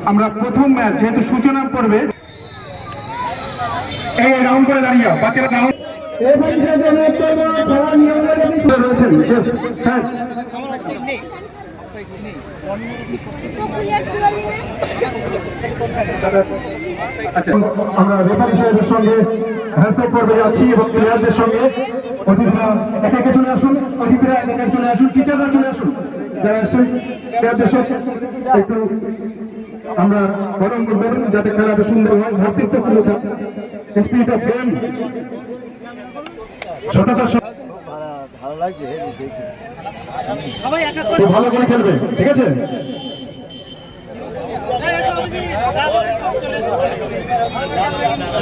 আমরা প্রথম ম্যাচ যেহেতু সূচনা করবে, এই রাউন্ড করে দাঁড়িয়ে বাচ্চারা রাউন্ড আমরা রেফারি সাহেবের সঙ্গে হ্যান্ডশেক করবে যাচ্ছি এবং প্লেয়ারদের সঙ্গে অতিথিরা একে একে চলে আসুন, অতিথিরা একে একে চলে আসুন, টিচাররা চলে আসুন, যারা আসেন প্লেয়ারদের সঙ্গে একটু আমরা গরম করবেন যাতে খেলাটা সুন্দর হয়, ভর্তিত্বপূর্ণ থাকে, স্পিরিট অফ গেম, সততার সঙ্গে ভালো করে খেলবে, ঠিক আছে?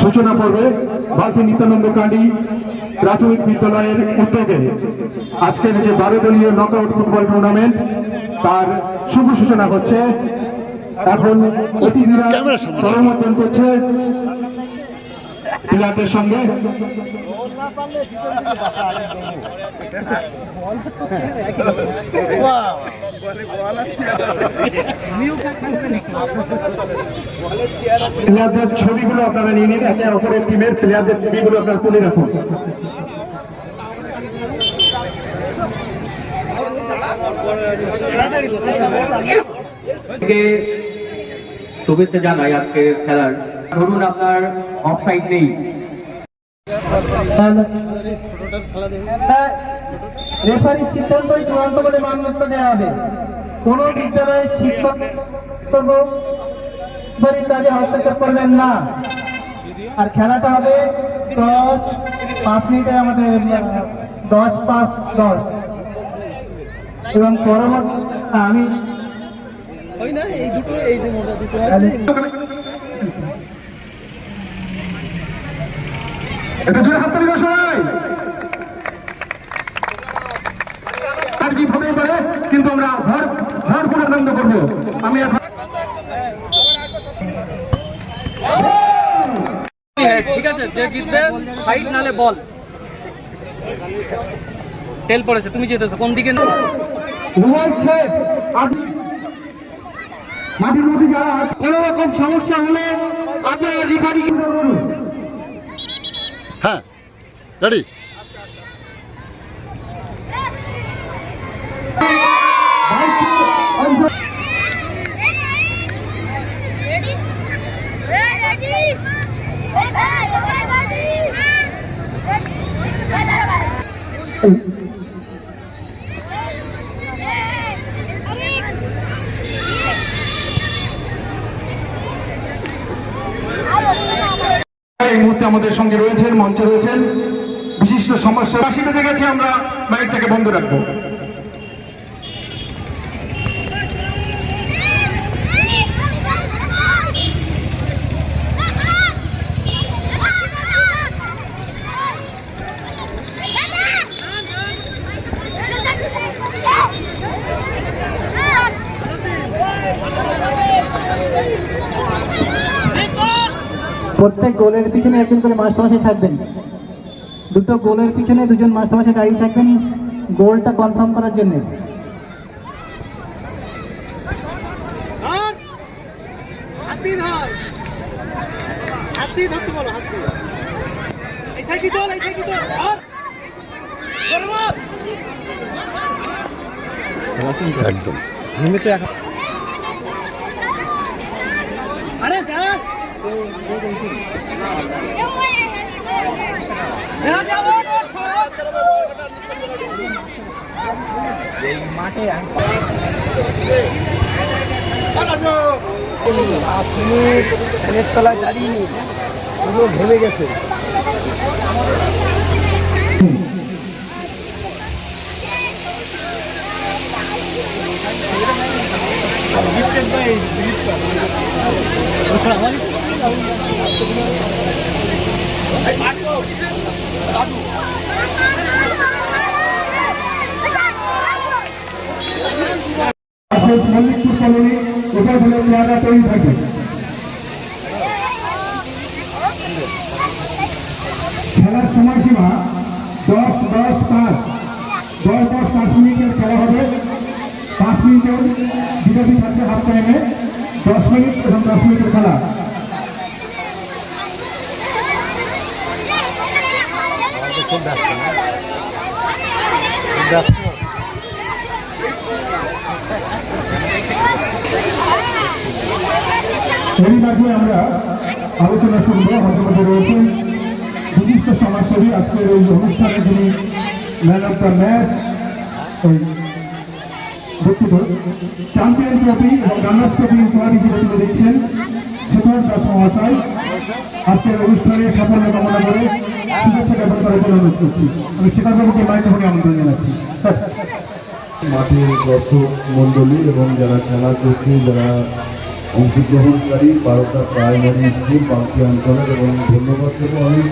সূচনা পর্বে বালতি নিত্যানন্দ কান্ডি প্রাথমিক বিদ্যালয়ের উদ্যোগে আজকের যে 12 দলীয় নকআউট ফুটবল টুর্নামেন্ট তার শুভ সূচনা হচ্ছে। এখন অতিথিরা সমালোচনা করছে প্লেয়ারদের সঙ্গে। প্লেয়ারদের ছবিগুলো আপনারা নিয়ে নিন, একে অপরের টিমের প্লেয়ারদের ছবিগুলো আপনারা তুলে রাখুন। শুভেচ্ছা জানাই আজকে খেলার। ধরুন আপনার অফসাইড নেই, রেফারির সিদ্ধান্তই চূড়ান্ত বলে মান্যতা দেওয়া হবে। কোন বিদ্যালয়ের শিক্ষক কাজে হস্তক্ষেপ করবেন না। আর খেলাটা হবে 10-5 মিনিটে, আমাদের 10-5-10 এবং পরবর্তী আমি এটা জোরে হাত তালি দাও সবাই। আর কি হতেই পারে, কিন্তু আমরা ভরপুর আনন্দ করবো। আমি এখন ঠিক আছে, যে জিতবে ফাইট নালে বল। তেল পড়েছে, তুমি জিতেছো কোন দিকে? মাটির মধ্যে যারা কোনো রকম সমস্যা হলে আপনারা রেফারি করুন। হ্যাঁ, রেডি। এই মুহূর্তে আমাদের সঙ্গে রয়েছেন, মঞ্চে রয়েছেন বিশিষ্ট সমস্যা। কাশি বেজে গেছে, আমরা মাইকটাকে বন্ধ রাখবো। প্রত্যেক গোলের পিছনে একজন করে মাস্টারমশাই থাকবেন। দুটো গোলের পিছনে দুজন মাস্টারমশাই দাঁড়িয়ে থাকবেন গোলটা কনফার্ম করার জন্য। একদম মাঠে তলায় দাঁড়িয়ে পুরো ভেবে গেছে। মল্লিকপুর কলোনি ওটা হলে চেহারা তৈরি থাকে। খেলার সময়সীমা 10-10-5 মিনিটের খেলা হবে। 5 মিনিটের বিরতি থাকবে হাফ টাইমে, 10 মিনিট এবং 10 মিনিটের খেলা। এরই মাঝে আমরা আলোচনা শুনবো। আমাদের মধ্যে রয়েছেন বিশিষ্ট সমাজসেবী, আজকের এই অনুষ্ঠানে যিনি ম্যান অফ দ্য ম্যাচ, দুঃখিত, চ্যাম্পিয়ন ট্রফি এবং রানার্স ট্রফি উপহার হিসেবে তুলে দিচ্ছেন সুধীর দাস মহাশয়। আজকের অনুষ্ঠানে সাফল্য কামনা করে শুভেচ্ছা জ্ঞাপন করার জন্য অনুরোধ করছি। আমি সেটাকে মাইক্রোফোনে আমন্ত্রণ জানাচ্ছি। মাঠের দর্শক মন্ডলী এবং যারা খেলা করছে, যারা অংশগ্রহণকারী 12টা প্রাইমারি স্কুল বালতি অঞ্চলের, এবং ধন্যবাদ দেবো আমি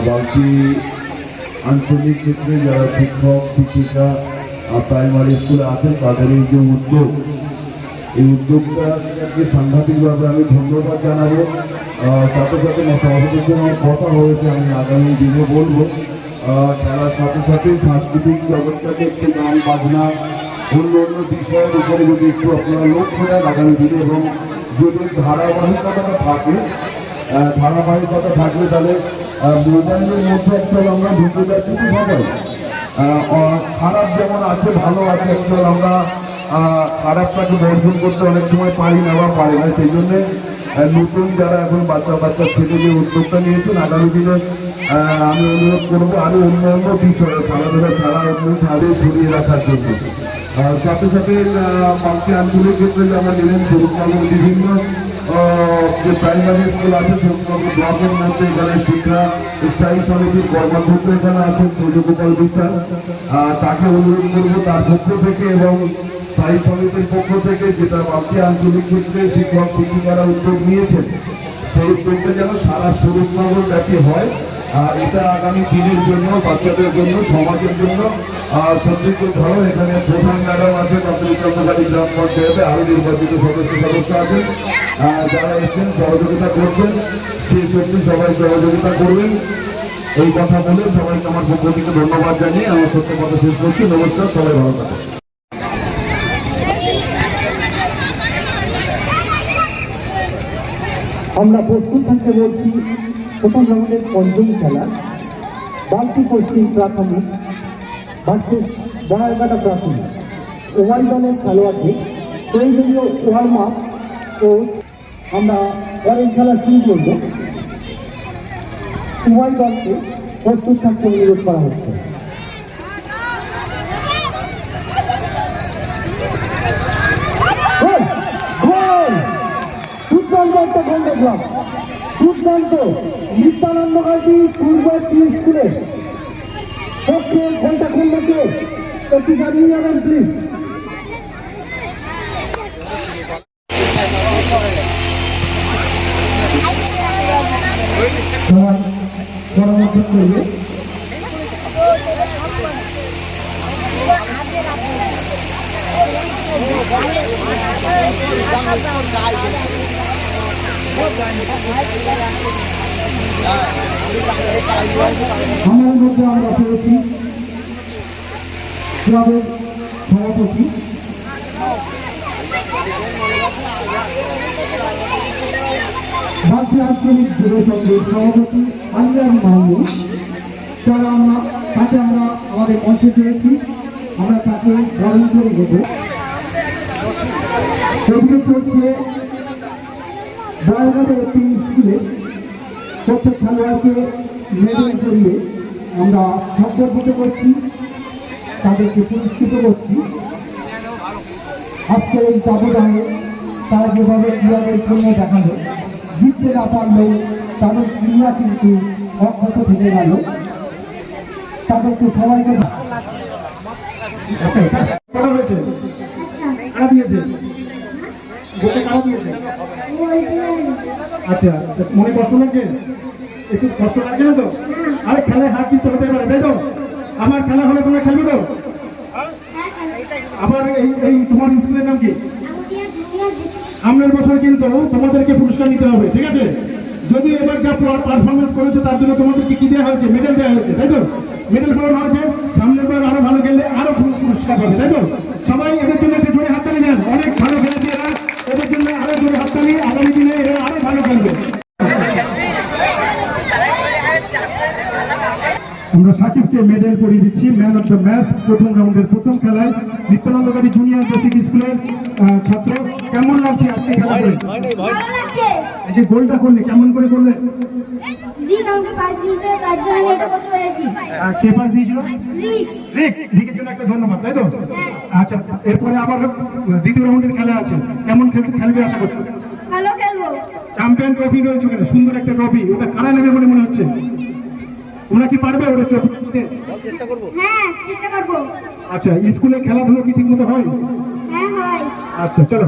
বালতি আঞ্চলিক ক্ষেত্রে যারা শিক্ষক শিক্ষিকা প্রাইমারি স্কুলে আছেন তাদের এই যে উদ্যোগ, এই উদ্যোগটাকে সাংঘাতিকভাবে আমি ধন্যবাদ জানাবো। সাথে সাথে সভাপতির জন্য কথা হয়েছে, আমি আগামী দিনে বলবো খেলার সাথে সাথে সাংস্কৃতিক জগৎটাকে একটু গান বাজনা অন্য অন্য বিষয়ের উপরে যদি একটু আপনারা লক্ষ্য দেন আগামী দিনে, এবং যদি ধারাবাহিকতাটা থাকবে তাহলে মোবাইলের মধ্যে একচুয়াল আমরা ঢুকে যাচ্ছি তো সবাই। খারাপ যেমন আছে ভালো আছে, একচুয়াল আমরা খারাপটাকে বর্জন করতে অনেক সময় পারি না বা পারি না। সেই জন্যে নতুন যারা এখন বাচ্চা ছেলে যে উদ্যোগটা নিয়েছেন, আগামী দিনে আমি অনুরোধ করবো আরো অন্য অন্য বিষয়ে খেলাধুলা ছাড়া অন্য ছাড়ে ছড়িয়ে রাখার জন্য। সাথে সাথে বাকি আঞ্চলিক ক্ষেত্রে আমরা নিলেন স্বরূপনগর বিভিন্ন যে প্রাইমারি স্কুল আছে স্বরূপনগর ব্লকের মধ্যে এখানে শিক্ষা স্থায়ী সমিতির কর্মাধ্যক্ষ এখানে আছেন সূর্যগোপাল বিশ্বাস, তাকে অনুরোধ করবো তার পক্ষ থেকে এবং স্থায়ী সমিতির পক্ষ থেকে যেটা বাকি আঞ্চলিক ক্ষেত্রে শিক্ষক শিক্ষিকারা উদ্যোগ নিয়েছেন, সেই উদ্যোগটা যেন সারা স্বরূপনগর ব্যাপী হয়। এটা আগামী দিনের জন্য, বাচ্চাদের জন্য, সমাজের জন্য সত্যি খুব ভালো। এখানে প্রধান ম্যাডাম আছেন, আপনার চন্দ্রকালী গ্রাম পঞ্চায়েতে আরো নির্বাচিত সদস্য আছেন, যারা এসছেন সহযোগিতা করছেন, সেই সত্যি সবাই সহযোগিতা করবেন। এই কথা বলে সবাইকে আমার পক্ষ থেকে ধন্যবাদ জানিয়ে আমার সত্য কথা শেষ করছি। নমস্কার, সবাই ভালো থাকুন। আমরা প্রস্তুত থাকতে বলছি প্রথম রাউন্ডের পঞ্চম খেলা বালতি পশ্চিম প্রাথমিক ভার্সেস বনারকাটা প্রাথমিক। উভয় দলের খেলোয়াড়দের প্রয়োজনীয় ওয়ার্ম আপ ও আমরা পরের খেলা শুরু করব। উভয় দলকে প্রস্তুত থাকতে অনুরোধ করা হচ্ছে। দুর্দান্ত নিত্যানন্দ গান্ধী পূর্ববর্তী স্কুলের পক্ষে ঘন্টা খন্ডকে একটি জানিয়ে যাবেন প্লিজ। পরামর্শ করবে আমার মধ্যে আমরা পেয়েছি ক্লাবের সভাপতি বালতি আঞ্চলিক যুব সংঘের সভাপতি আঞ্জান মাহমুদ, যারা তাকে আমরা আমাদের মঞ্চে পেয়েছি, আমরা তাকে বরণ করে দেব। অভিযোগ করছে বয়সের একটি স্কুলে প্রত্যেক খেলোয়াড়কে মেডেল করিয়ে আমরা সম্পর্কিত করছি, তাদেরকে পুরস্কৃত করছি। আজকের এই ব্যবধানে তারা যেভাবে ক্রীড়াদের জন্য দেখালো, জিততে না পারলেও তাদের ক্রীড়া কিন্তু অক্ষত থেকে গেল। তাদেরকে সবাইকে আচ্ছা, মনে কষ্ট লাগছে? একটু কষ্ট লাগছে না তো? আরে খেলায় হার জিততে হতে পারে, তাই তো? আমার খেলা হলে তোমরা খেলবে তো? আবার এই তোমার স্কুলের নাম কি? সামনের বছর কিন্তু তোমাদেরকে পুরস্কার নিতে হবে, ঠিক আছে? যদি এবার যা পারফরমেন্স করেছো তার জন্য তোমাদেরকে কি দেওয়া হয়েছে? মেডেল দেওয়া হয়েছে, তাই তো? মেডেল পাওয়া হয়েছে, সামনের বার আরো ভালো খেললে আরো পুরস্কার পাবে, তাই তো? সবাই এদের জন্য একটু জোরে হাততালি দেন। অনেক ভালো খেলেছে এরা, এদের জন্য আরো জোরে হাততালি। আগামী দিনে এরা আরো ভালো খেলবে। আমরা সাকিবকে মেডেল পরিয়ে দিচ্ছি ম্যান অফ দ্য ম্যাচ প্রথম রাউন্ডের প্রথম খেলায়। নিত্যানন্দকারী জুনিয়র বেসিক স্কুলের ছাত্র। কেমন লাগছে আজকে খেলা করে? ভালো লাগছে। এই যে গোলটা করলে কেমন করে করলে? রিক আমাকে পাস দিয়েছে, তার জন্য আমি এটা করতে পেরেছি। কে পাস দিয়েছিল? রিক। রিকের জন্য একটা ধন্যবাদ, তাই তো? হ্যাঁ। আচ্ছা, এরপরে আবার দ্বিতীয় রাউন্ডের খেলা আছে। কেমন খেলবে আশা করছো? ভালো খেলবো। চ্যাম্পিয়ন ট্রফি রয়েছে ওখানে, সুন্দর একটা ট্রফি। ওটা কারা নেবে বলে মনে হচ্ছে? তোমরা কি পারবে ওটা ট্রফি নিতে? হ্যাঁ, চেষ্টা করবো। আচ্ছা, স্কুলে খেলাধুলো কি ঠিক মতো হয়? হ্যাঁ, হয়। আচ্ছা, চলো।